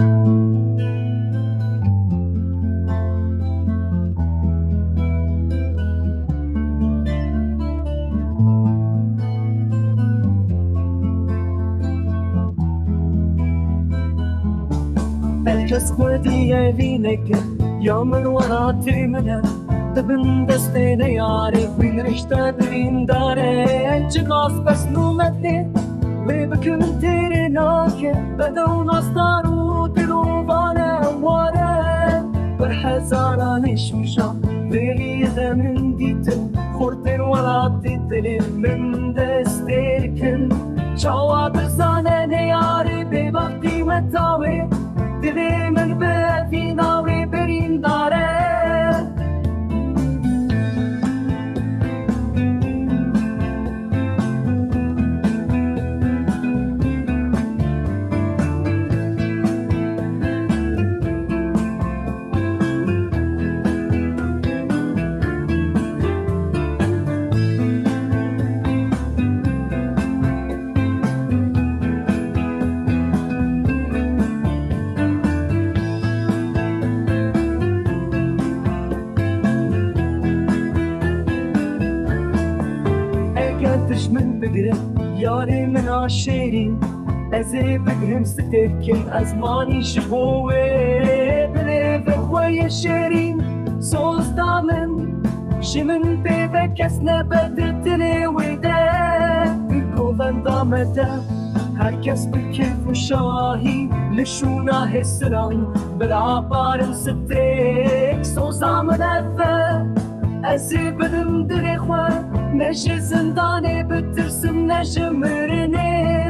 الجسمدي يبينك يوم ورا ترمنا تبن دستين يعرف من رشتة درين داره جغاز بس نومتني ويبكن تيرناك بدون أصدارو تلوبانا واره برحزارا نشوشا بيغ من ديتن خورتن ولا تتلي من دستيركن شواب زانه نياري ببقتي متاوي دلی من به فیناوی برین داره من بقرم ياري من عشيرين ازي بقرم ستكن ازماني شبوي بلي بخوي الشيرين صوص دامن شمن بيبك اسنا بدتني ويدا الكوفان دامتا هركس بكيف وشاهي لشونا هسران بالعبار ستيك صوص عمل أفا ازي بدم درخوان نش زندانه بترسم نش مرنه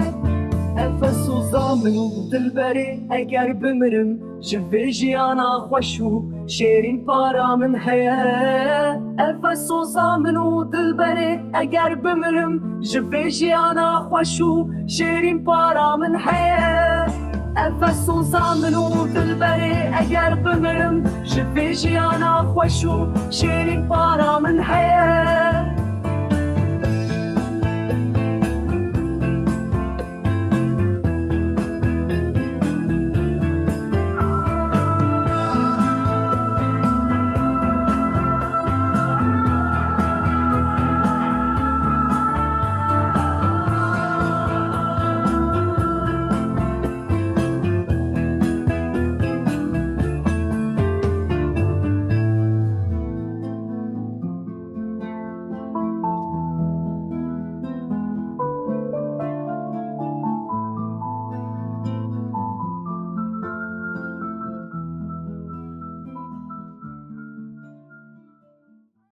افس و زامن و دلبری اگر بمرم جوی جیانا خوشو شیرین پارا من هیا افس و زامن و دلبری اگر بمرم جوی جیانا خوشو شیرین پارا من هیا افس و زامن و دلبری اگر بمرم جوی جیانا خوشو شیرین پارا من هیا